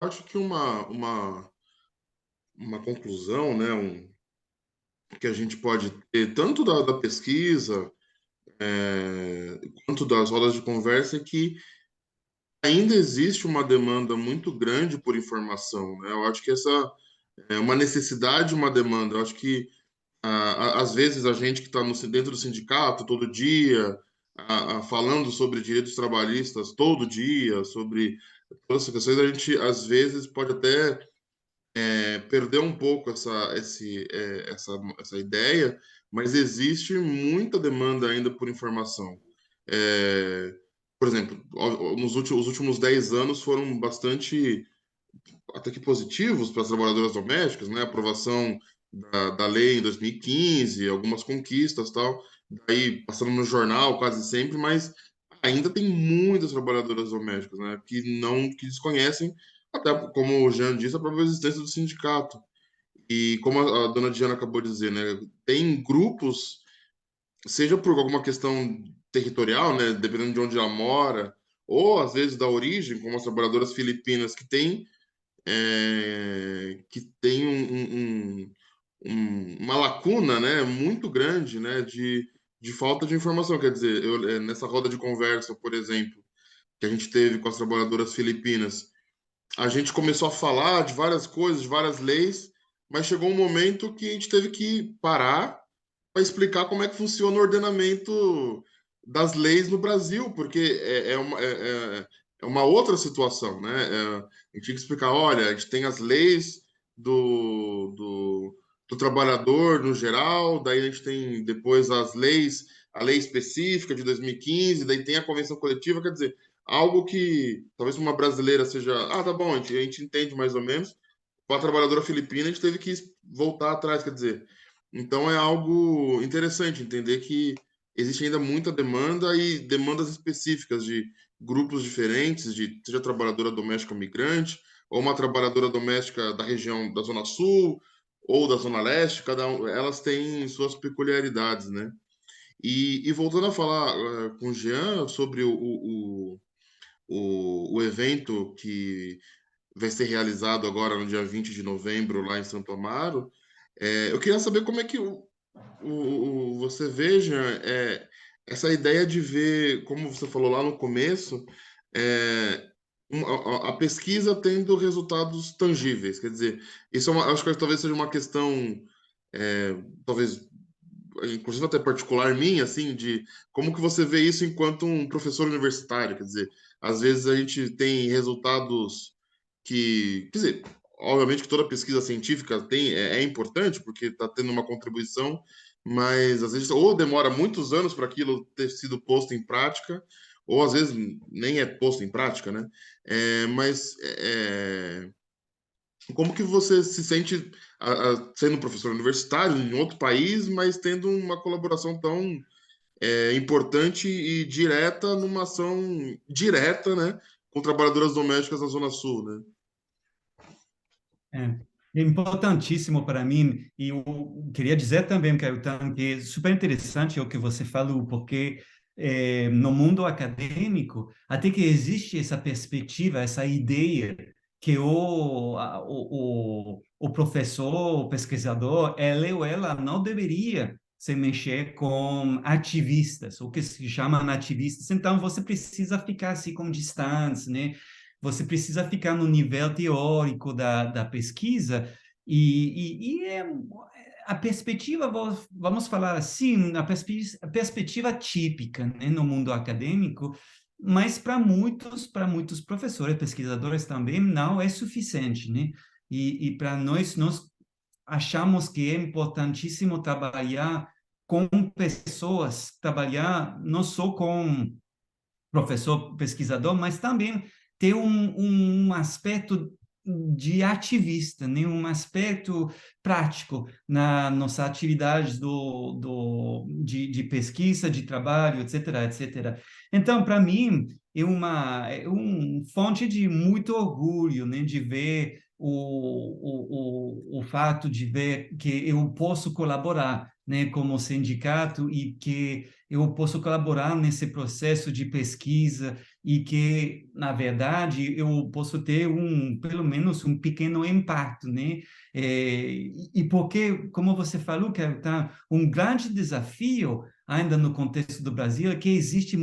Acho que uma conclusão, né, que a gente pode ter tanto da pesquisa, quanto das rodas de conversa é que ainda existe uma demanda muito grande por informação, né? Eu acho que essa é uma necessidade, uma demanda. Eu acho que às vezes a gente que está dentro do sindicato todo dia, falando sobre direitos trabalhistas todo dia, sobre todas essas questões, a gente às vezes pode até perder um pouco essa ideia, mas existe muita demanda ainda por informação. É, por exemplo, os últimos 10 anos foram bastante até que positivos para as trabalhadoras domésticas, né? Aprovação da lei em 2015, algumas conquistas, tal. Daí passando no jornal quase sempre, mas ainda tem muitas trabalhadoras domésticas, né? Que desconhecem, até como o Jean disse, a própria existência do sindicato. E como a dona Diana acabou de dizer, né? Tem grupos, seja por alguma questão territorial, né? Dependendo de onde ela mora, ou às vezes da origem, como as trabalhadoras filipinas que tem uma lacuna, né, muito grande, né, de falta de informação. Quer dizer, nessa roda de conversa, por exemplo, que a gente teve com as trabalhadoras filipinas, a gente começou a falar de várias coisas, de várias leis, mas chegou um momento que a gente teve que parar para explicar como é que funciona o ordenamento das leis no Brasil, porque é uma outra situação, né? A gente tinha que explicar, olha, a gente tem as leis do trabalhador no geral, daí a gente tem depois a lei específica de 2015, daí tem a convenção coletiva, quer dizer, algo que talvez uma brasileira seja, tá bom, a gente entende mais ou menos, com a trabalhadora filipina a gente teve que voltar atrás, quer dizer, então é algo interessante entender que existe ainda muita demanda e demandas específicas de grupos diferentes, de seja trabalhadora doméstica ou migrante, ou uma trabalhadora doméstica da região da Zona Sul ou da Zona Leste, elas têm suas peculiaridades, né? E voltando a falar com o Jean sobre o evento que vai ser realizado agora no dia 20 de novembro lá em Santo Amaro, eu queria saber como é que você veja essa ideia de ver, como você falou lá no começo, é, a pesquisa tendo resultados tangíveis. Quer dizer, isso acho que talvez seja uma questão, talvez, inclusive até particular minha, assim, de como que você vê isso enquanto um professor universitário. Quer dizer, às vezes a gente tem resultados quer dizer, obviamente que toda pesquisa científica é importante, porque está tendo uma contribuição, mas às vezes ou demora muitos anos para aquilo ter sido posto em prática, ou às vezes nem é posto em prática, né? Mas como que você se sente sendo um professor universitário em outro país, mas tendo uma colaboração tão importante e direta numa ação direta, né, com trabalhadoras domésticas na Zona Sul, né? É, é importantíssimo para mim, e eu queria dizer também, Caio, que é super interessante o que você falou, porque no mundo acadêmico, até que existe essa perspectiva, essa ideia que o professor, o pesquisador, ele ou ela não deveria se mexer com ativistas, o que se chama ativistas. Então, você precisa ficar assim com distância, né? Você precisa ficar no nível teórico da pesquisa a perspectiva, vamos falar assim, a perspectiva típica, né, no mundo acadêmico, mas para muitos professores, pesquisadores também, não é suficiente, né? E para nós achamos que é importantíssimo trabalhar com pessoas, trabalhar não só com professor pesquisador, mas também ter um aspecto de ativista, né? Um aspecto prático na nossa atividade de pesquisa, de trabalho, etc., etc. Então, para mim, é um fonte de muito orgulho, né? De ver o fato de ver que eu posso colaborar, né, como sindicato e que eu posso colaborar nesse processo de pesquisa e que, na verdade, eu posso ter pelo menos um pequeno impacto, né? E porque, como você falou, que tá um grande desafio ainda no contexto do Brasil é que existe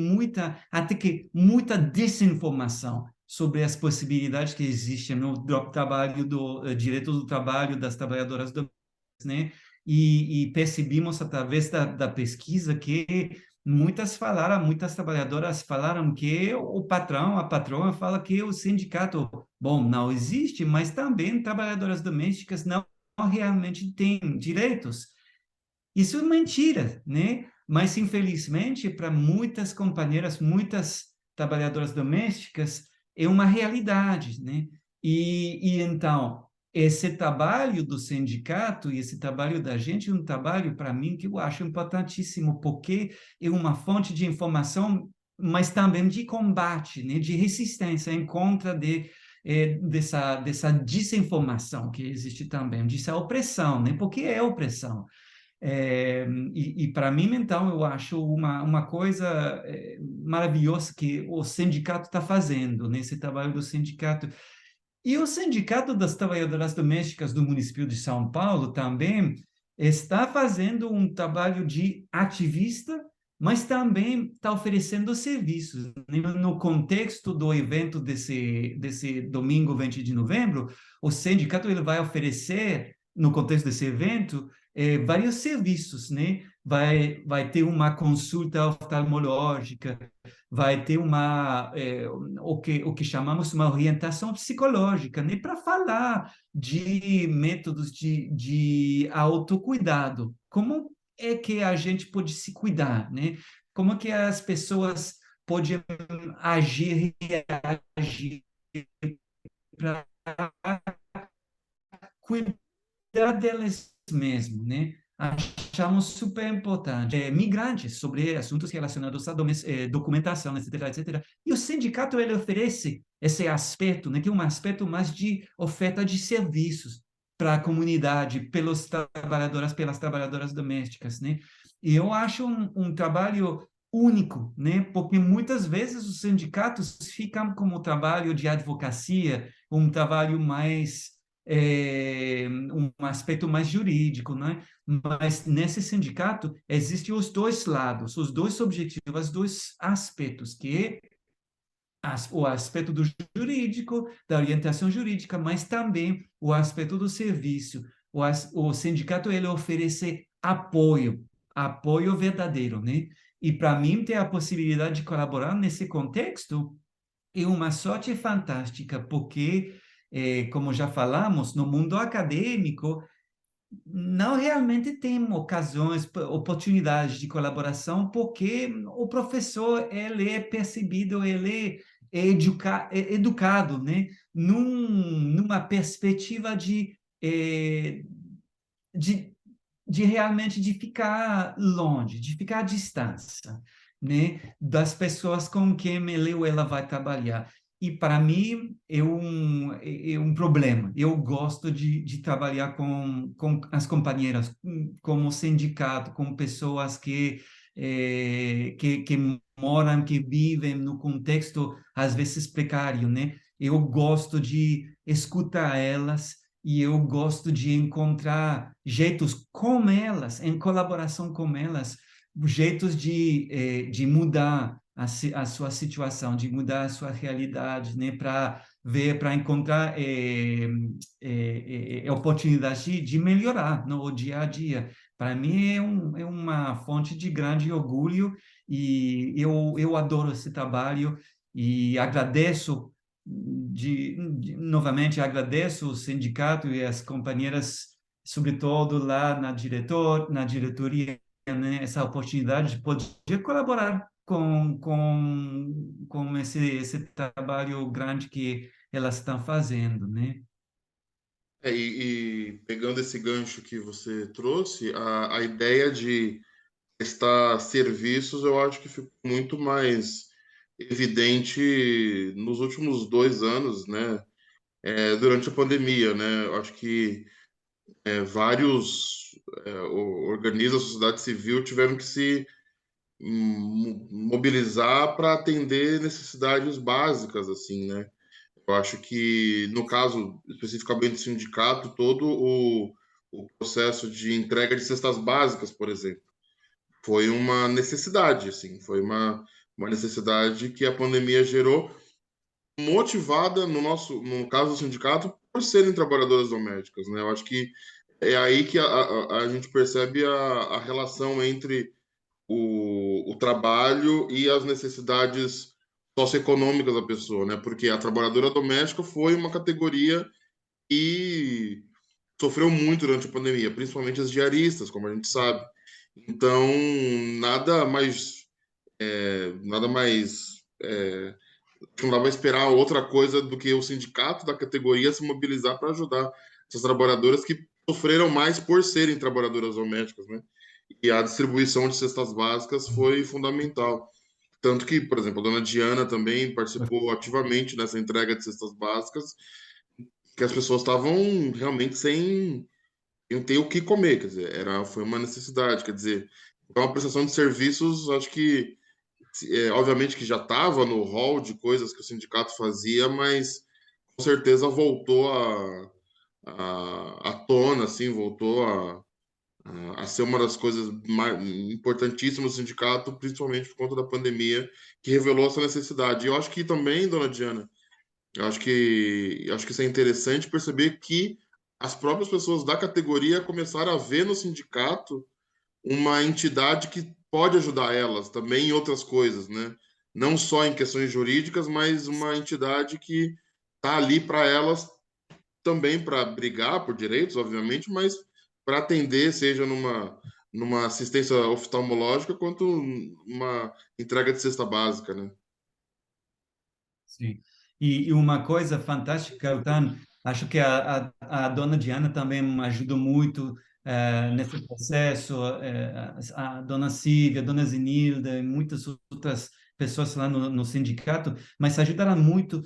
até que muita desinformação sobre as possibilidades que existem no trabalho do direito do trabalho das trabalhadoras domésticas, né? E percebemos através da pesquisa que muitas trabalhadoras falaram que o patrão, a patroa fala que o sindicato, bom, não existe, mas também trabalhadoras domésticas não realmente têm direitos. Isso é mentira, né? Mas, infelizmente, para muitas companheiras, muitas trabalhadoras domésticas, é uma realidade, né? Então, esse trabalho do sindicato e esse trabalho da gente é um trabalho, para mim, que eu acho importantíssimo, porque é uma fonte de informação, mas também de combate, né? De resistência em contra dessa desinformação que existe também, dessa opressão, né? Porque é opressão. Para mim, então, eu acho uma coisa maravilhosa que o sindicato está fazendo, nesse trabalho do sindicato. E o Sindicato das Trabalhadoras Domésticas do município de São Paulo também está fazendo um trabalho de ativista, mas também está oferecendo serviços. No contexto do evento desse domingo 20 de novembro, o sindicato ele vai oferecer, no contexto desse evento, vários serviços, né? Vai ter uma consulta oftalmológica, vai ter o que chamamos uma orientação psicológica, né, para falar de métodos de autocuidado. Como é que a gente pode se cuidar, né? Como é que as pessoas podem agir, reagir para cuidar delas mesmas, né? Achamos super importante. Migrantes, sobre assuntos relacionados à documentação, etc, etc. E o sindicato, ele oferece esse aspecto, né, que é um aspecto mais de oferta de serviços para a comunidade, pelas trabalhadoras domésticas, né? E eu acho um trabalho único, né? Porque muitas vezes os sindicatos ficam como trabalho de advocacia, um trabalho mais um aspecto mais jurídico, né? Mas nesse sindicato existem os dois lados, os dois objetivos, os dois aspectos, que é o aspecto do jurídico, da orientação jurídica, mas também o aspecto do serviço. O sindicato ele oferece apoio verdadeiro, né? E para mim ter a possibilidade de colaborar nesse contexto é uma sorte fantástica, porque, como já falamos, no mundo acadêmico, não realmente tem ocasiões, oportunidades de colaboração, porque o professor, ele é percebido, ele é educado, né? Numa perspectiva de, de realmente de ficar longe, de ficar à distância, né, das pessoas com quem ele ou ela vai trabalhar. E para mim é um problema. Eu gosto de trabalhar com as companheiras, como sindicato, com pessoas que moram, que vivem no contexto, às vezes, precário, né? Eu gosto de escutar elas, e eu gosto de encontrar jeitos com elas, em colaboração com elas, jeitos de mudar a sua situação, de mudar a sua realidade, né, para encontrar oportunidades de melhorar no dia a dia. Para mim é uma fonte de grande orgulho e eu adoro esse trabalho e agradeço novamente agradeço o sindicato e as companheiras, sobretudo lá na diretoria, né, essa oportunidade de poder colaborar com esse trabalho grande que elas estão fazendo, né? E pegando esse gancho que você trouxe, a ideia de prestar serviços, eu acho que ficou muito mais evidente nos últimos 2 anos, né? Durante a pandemia, né? Eu acho que vários organismos da sociedade civil tiveram que se mobilizar para atender necessidades básicas, assim, né? Eu acho que, no caso especificamente do sindicato, todo o processo de entrega de cestas básicas, por exemplo, foi uma necessidade, assim, foi uma necessidade que a pandemia gerou, motivada, no caso do sindicato, por serem trabalhadoras domésticas, né? Eu acho que é aí que a gente percebe a relação entre o trabalho e as necessidades socioeconômicas da pessoa, né? Porque a trabalhadora doméstica foi uma categoria que sofreu muito durante a pandemia, principalmente as diaristas, como a gente sabe. Então, nada mais, nada mais, não dá para esperar outra coisa do que o sindicato da categoria se mobilizar para ajudar essas trabalhadoras que sofreram mais por serem trabalhadoras domésticas, né? E a distribuição de cestas básicas foi fundamental. Tanto que, por exemplo, a dona Diana também participou ativamente nessa entrega de cestas básicas, que as pessoas estavam realmente sem não ter o que comer, quer dizer, foi uma necessidade, quer dizer, é uma prestação de serviços, acho que, obviamente que já estava no rol de coisas que o sindicato fazia, mas com certeza voltou à tona, assim, voltou a ser uma das coisas mais importantíssimas do sindicato, principalmente por conta da pandemia, que revelou essa necessidade. E eu acho que também, dona Diana, eu acho que isso é interessante perceber que as próprias pessoas da categoria começaram a ver no sindicato uma entidade que pode ajudar elas também em outras coisas, né? Não só em questões jurídicas, mas uma entidade que está ali para elas também para brigar por direitos, obviamente, mas para atender, seja numa assistência oftalmológica, quanto uma entrega de cesta básica, né? Sim. E uma coisa fantástica, Elton, acho que a dona Diana também me ajudou muito nesse processo, a dona Silvia, a dona Zenilda e muitas outras pessoas lá no sindicato, mas ajudaram muito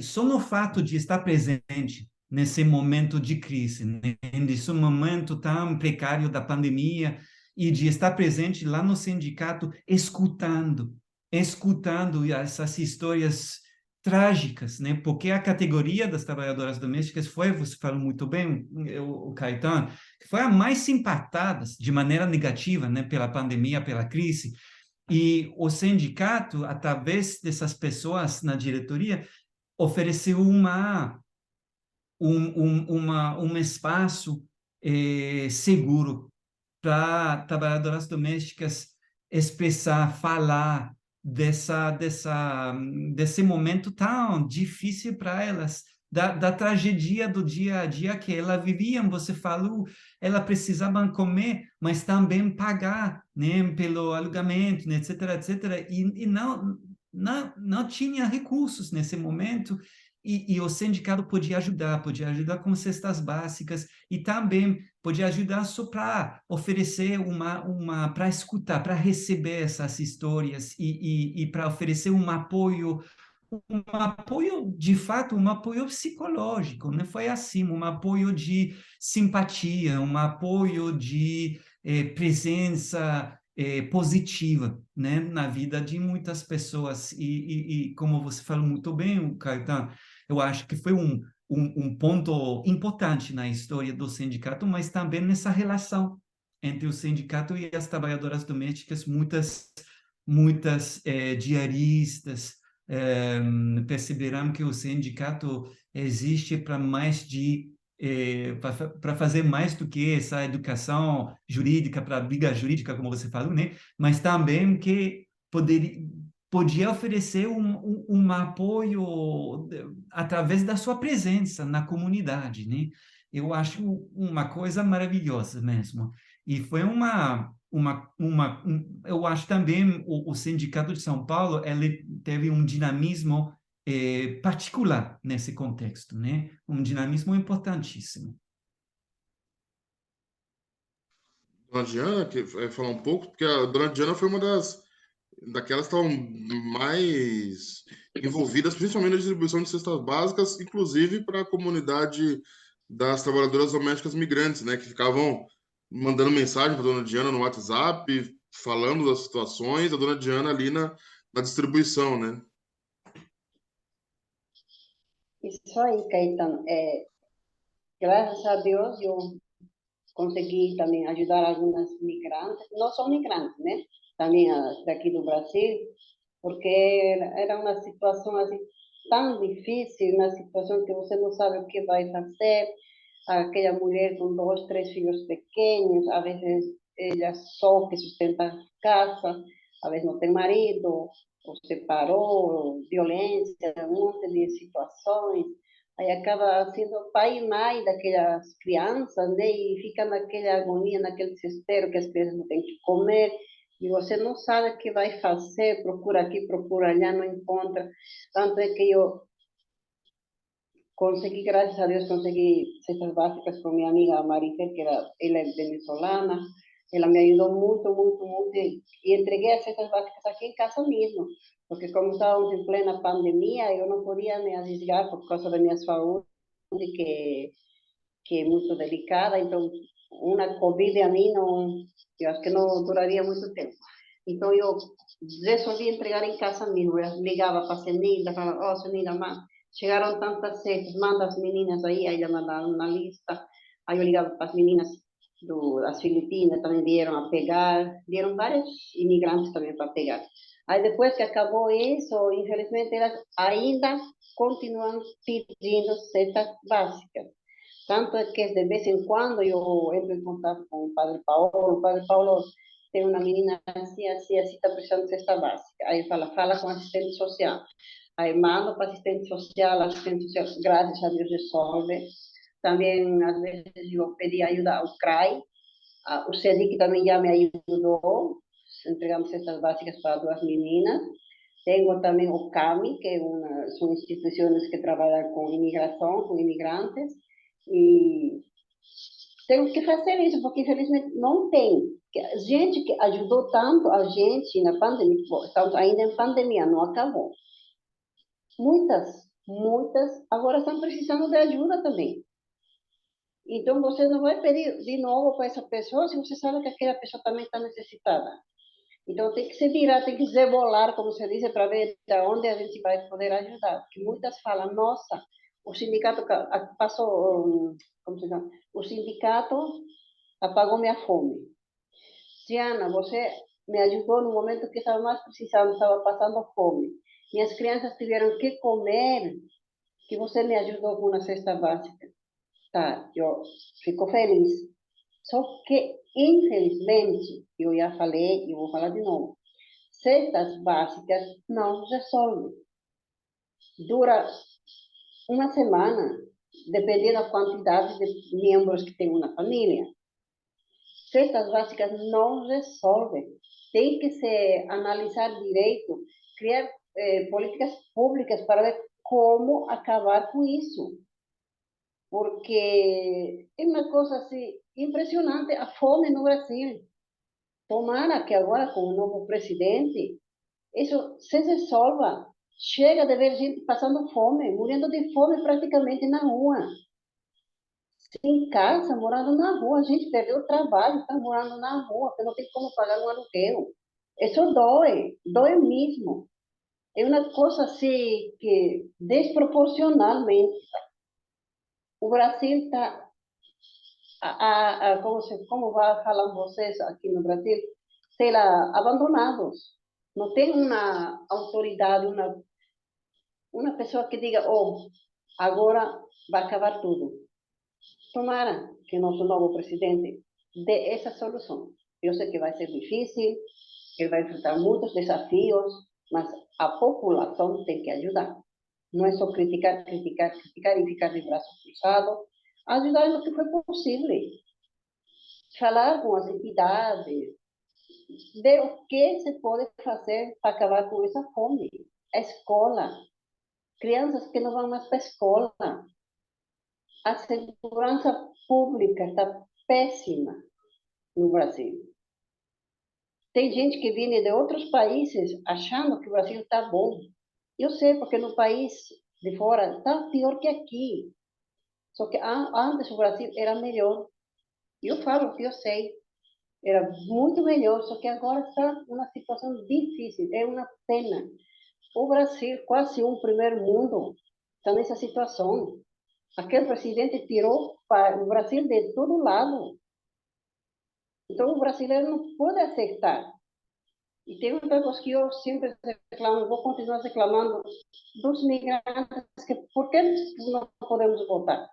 só no fato de estar presente nesse momento de crise, né? Nesse momento tão precário da pandemia e de estar presente lá no sindicato, escutando essas histórias trágicas, né? Porque a categoria das trabalhadoras domésticas foi, você falou muito bem, o Caetano, foi a mais impactada de maneira negativa, né? Pela pandemia, pela crise. E o sindicato, através dessas pessoas na diretoria, ofereceu um espaço seguro para trabalhadoras domésticas expressar, falar desse momento tão difícil para elas, da tragédia do dia a dia que ela viviam. Você falou, ela precisava comer, mas também pagar, né, pelo alugamento, né, etc, etc. E não tinha recursos nesse momento. E o sindicato podia ajudar com cestas básicas e também podia ajudar só para oferecer para escutar, para receber essas histórias e para oferecer um apoio de fato, um apoio psicológico, não foi assim, um apoio de simpatia, um apoio de presença positiva, né, na vida de muitas pessoas e como você falou muito bem, Caetano, eu acho que foi um ponto importante na história do sindicato, mas também nessa relação entre o sindicato e as trabalhadoras domésticas, muitas diaristas perceberão que o sindicato existe para mais de para fazer mais do que essa educação jurídica, para a briga jurídica, como você falou, né? Mas também que podia oferecer um apoio através da sua presença na comunidade, né? Eu acho uma coisa maravilhosa mesmo. E foi eu acho também o Sindicato de São Paulo, ele teve um dinamismo particular nesse contexto, né? Um dinamismo importantíssimo. Dona Diana, que falar um pouco, porque a Dona Diana foi uma daquelas que estavam mais envolvidas, principalmente na distribuição de cestas básicas, inclusive para a comunidade das trabalhadoras domésticas migrantes, né, que ficavam mandando mensagem para Dona Diana no WhatsApp, falando das situações, a dona Diana ali na distribuição, né? Isso aí, Caetano. Graças a Deus, eu consegui também ajudar algumas migrantes, não só migrantes, né? Também daqui do Brasil, porque era uma situação assim tão difícil, uma situação que você não sabe o que vai fazer. Aquela mulher com dois, três filhos pequenos, às vezes ela só que sustenta a casa, às vezes não tem marido, ou separou, violência, um monte de situações. Aí acaba sendo pai e mãe daquelas crianças, né? E fica naquela agonia, naquele desespero que as crianças não têm que comer, e você não sabe o que vai fazer, procura aqui, procura allá, não encontra. Tanto é que eu consegui, graças a Deus, consegui cestas básicas com minha amiga Marifer, ela é venezolana. Ela me ajudou muito, muito, muito. E entreguei as cestas básicas aqui em casa mesmo. Porque como estávamos em plena pandemia, eu não podia me arriesgar por causa da minha saúde, que é muito delicada. Então, uma Covid a mim, não, eu acho que não duraria muito tempo. Então, eu resolvi entregar em casa mesmo. Eu ligava para a Senilda, falava, oh, Senilda, chegaram tantas cestas, manda as meninas aí já mandaram na lista. Aí eu ligava para as meninas das Filipinas, também vieram a pegar, vieram vários imigrantes também para pegar. Aí depois que acabou isso, infelizmente, elas ainda continuam pedindo cestas básicas. Tanto é que de vez em quando eu entro em contato com o Padre Paulo. O Padre Paulo tem uma menina assim, assim, assim, está precisando de cesta básica. Aí fala com assistente social. Aí mando para a assistente social, graças a Deus, resolve. Também, às vezes, eu pedi ajuda ao CRAI. O SEDIC também já me ajudou. Entregamos cestas básicas para duas meninas. Tenho também o CAMI, são instituições que trabalham com imigração, com imigrantes. E temos que fazer isso, porque infelizmente não tem. Gente que ajudou tanto a gente na pandemia, estamos ainda em pandemia, não acabou. Muitas agora estão precisando de ajuda também. Então você não vai pedir de novo para essa pessoa se você sabe que aquela pessoa também está necessitada. Então tem que se virar, tem que se rebolar, como se diz, para ver de onde a gente vai poder ajudar. Porque muitas falam, nossa, o sindicato passou, como se chama? O sindicato apagou minha fome. Diana, você me ajudou no momento que estava mais precisando, estava passando fome. Minhas crianças tiveram que comer, que você me ajudou com uma cesta básica. Tá, eu fico feliz. Só que, infelizmente, eu já falei e vou falar de novo, cestas básicas não resolvem. Dura uma semana, dependendo da quantidade de membros que tem uma família. Cestas básicas não resolvem. Tem que se analisar direito, criar políticas públicas para ver como acabar com isso. Porque é uma coisa assim, impressionante a fome no Brasil. Tomara que agora, com o novo presidente, isso se resolva. Chega de ver gente passando fome, morrendo de fome praticamente na rua. Em casa, morando na rua. A gente perdeu o trabalho, está morando na rua, porque não tem como pagar um aluguel. Isso dói mesmo. É uma coisa assim que, desproporcionalmente, o Brasil está, como vai falar vocês aqui no Brasil, sei lá, abandonados. Não tem uma autoridade, uma pessoa que diga, oh, agora vai acabar tudo. Tomara que o nosso novo presidente dê essa solução. Eu sei que vai ser difícil, ele vai enfrentar muitos desafios, mas a população tem que ajudar. Não é só criticar, criticar, criticar e ficar de braços cruzados. Ajudar no que for possível. Falar com as entidades, ver o que se pode fazer para acabar com essa fome. A escola, crianças que não vão mais para a escola. A segurança pública está péssima no Brasil. Tem gente que vem de outros países achando que o Brasil está bom. Eu sei, porque no país de fora está pior que aqui. Só que antes o Brasil era melhor. Eu falo que eu sei. Era muito melhor, só que agora está uma situação difícil, é uma pena. O Brasil, quase um primeiro mundo, está nessa situação. Aquele presidente tirou o Brasil de todo lado. Então, o brasileiro não pode aceitar. E tem outra coisa que eu sempre reclamo, vou continuar reclamando dos migrantes, que por que não podemos votar?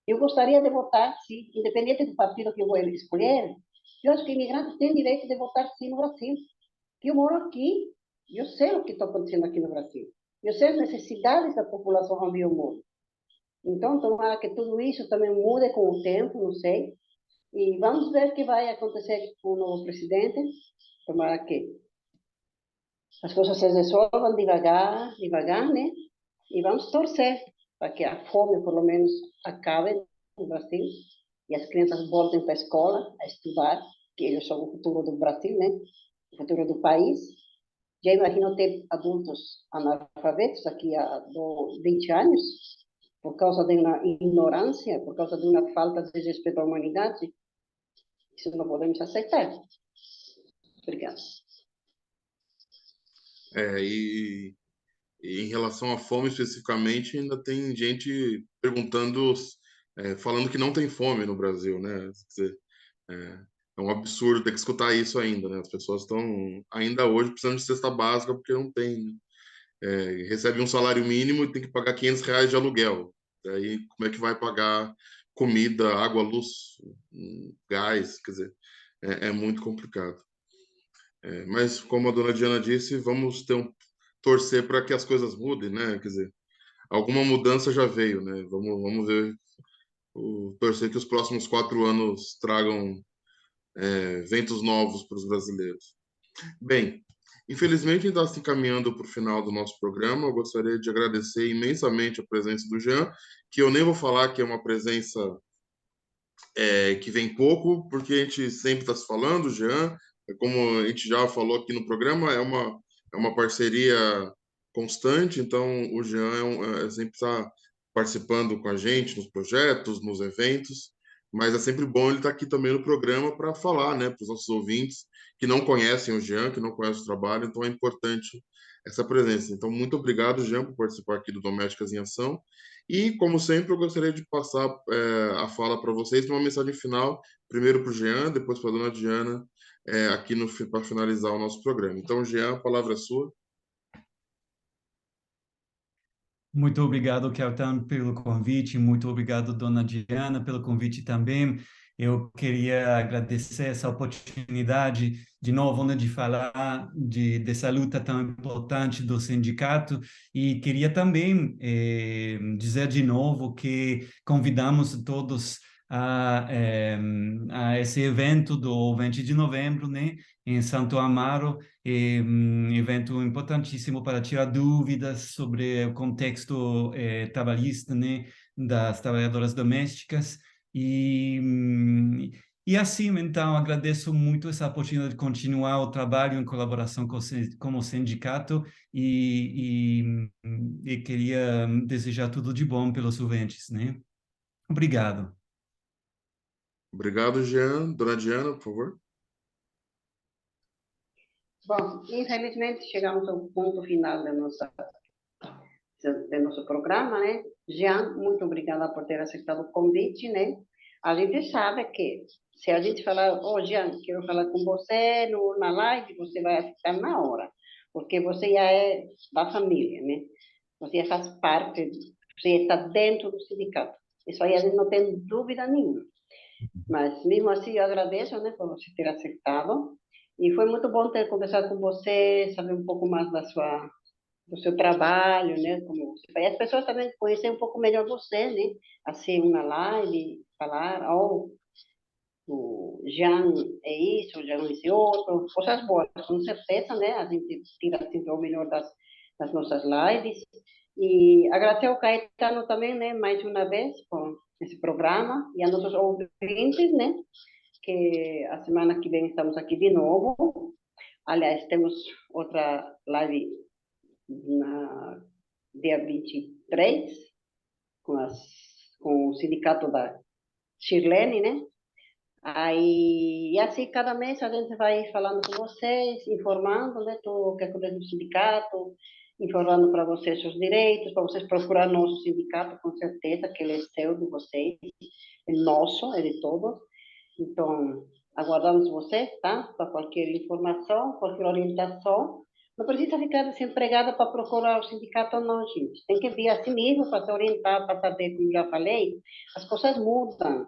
Eu gostaria de votar, sim, independente do partido que eu vou escolher. Eu acho que imigrantes têm direito de votar, sim, no Brasil. Eu moro aqui, eu sei o que está acontecendo aqui no Brasil. Eu sei as necessidades da população onde eu moro. Então, tomara que tudo isso também mude com o tempo, não sei. E vamos ver o que vai acontecer com o novo presidente. Tomara que as coisas se resolvam devagar, devagar, né? E vamos torcer para que a fome, por lo menos, acabe no Brasil e as crianças voltem para a escola a estudar, que eles são o futuro do Brasil, né? O futuro do país. Já imagino ter adultos analfabetos aqui há 20 anos, por causa de uma ignorância, por causa de uma falta de respeito à humanidade. Isso não podemos aceitar. Obrigada. E em relação à fome especificamente, ainda tem gente perguntando, falando que não tem fome no Brasil, né? Quer dizer, é, é um absurdo ter que escutar isso ainda, né? As pessoas estão ainda hoje precisando de cesta básica porque não tem, né? Recebe um salário mínimo e tem que pagar R$ 500 de aluguel. Daí como é que vai pagar comida, água, luz, gás? Quer dizer, é muito complicado. Mas como a dona Diana disse, vamos torcer para que as coisas mudem, né? Quer dizer, alguma mudança já veio, né? Vamos ver, torcer que os próximos 4 anos tragam ventos novos para os brasileiros. Bem, infelizmente a gente está se encaminhando para o final do nosso programa. Eu gostaria de agradecer imensamente a presença do Jean, que eu nem vou falar que é uma presença que vem pouco, porque a gente sempre está se falando, Jean, como a gente já falou aqui no programa, é uma parceria constante, então o Jean sempre está participando com a gente nos projetos, nos eventos, mas é sempre bom ele estar aqui também no programa para falar, né, para os nossos ouvintes que não conhecem o Jean, que não conhecem o trabalho, então é importante essa presença. Então, muito obrigado, Jean, por participar aqui do Domésticas em Ação. E, como sempre, eu gostaria de passar a fala para vocês, uma mensagem final, primeiro para o Jean, depois para a dona Diana, aqui para finalizar o nosso programa. Então, Jean, a palavra é sua. Muito obrigado, Keltan, pelo convite. Muito obrigado, dona Diana, pelo convite também. Eu queria agradecer essa oportunidade, de novo, né, de falar dessa luta tão importante do sindicato. E queria também dizer de novo que convidamos todos a esse evento do 20 de novembro, né, em Santo Amaro, evento importantíssimo para tirar dúvidas sobre o contexto trabalhista, né, das trabalhadoras domésticas. E, hum, e assim, então, agradeço muito essa oportunidade de continuar o trabalho em colaboração com o sindicato e queria desejar tudo de bom pelos ouvintes, né? Obrigado. Obrigado, Jean. Dona Diana, por favor. Bom, infelizmente chegamos ao ponto final do nosso programa, né? Jean, muito obrigada por ter aceitado o convite, né? A gente sabe que se a gente falar, Jean, quero falar com você na live, você vai ficar na hora, porque você já é da família, né? Você já faz parte, você está dentro do sindicato. Isso aí a gente não tem dúvida nenhuma. Mas mesmo assim, eu agradeço, né, por você ter aceitado. E foi muito bom ter conversado com você, saber um pouco mais do seu trabalho, né? Como você faz. E as pessoas também conhecer um pouco melhor você, né? Assim, uma live, falar, o Jean é isso, o Jean é esse outro, coisas boas, com certeza, né? A gente tira sempre o melhor das nossas lives. E agradecer ao Caetano também, né? Mais uma vez, por esse programa, e a nossos ouvintes, né? Que a semana que vem estamos aqui de novo. Aliás, temos outra live na dia 23, com o sindicato da Shirlene, né? Aí, e assim, cada mês a gente vai falando com vocês, informando, né, o que acontece no sindicato, informando para vocês os direitos, para vocês procurar nosso sindicato, com certeza, que ele é seu, de vocês, é nosso, é de todos. Então, aguardamos vocês, tá? Para qualquer informação, qualquer orientação. Não precisa ficar desempregada para procurar o sindicato, não, gente. Tem que vir assim mesmo para se orientar, para saber, como já falei, as coisas mudam,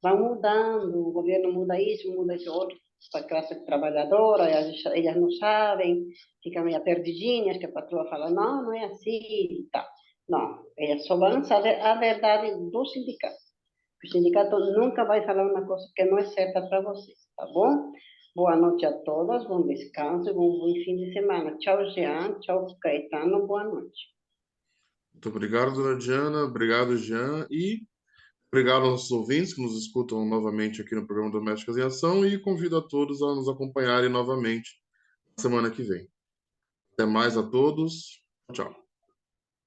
vão mudando, o governo muda isso, muda esse outro, para a classe trabalhadora, elas não sabem, ficam meio perdidinhas, que a patroa fala, não, não é assim, tá. Não, elas só vão saber a verdade do sindicato. O sindicato nunca vai falar uma coisa que não é certa para vocês, tá bom? Boa noite a todas, bom descanso e bom fim de semana. Tchau, Jean. Tchau, Caetano. Boa noite. Muito obrigado, dona Diana. Obrigado, Jean. E obrigado aos nossos ouvintes que nos escutam novamente aqui no programa Domésticas em Ação e convido a todos a nos acompanharem novamente na semana que vem. Até mais a todos. Tchau.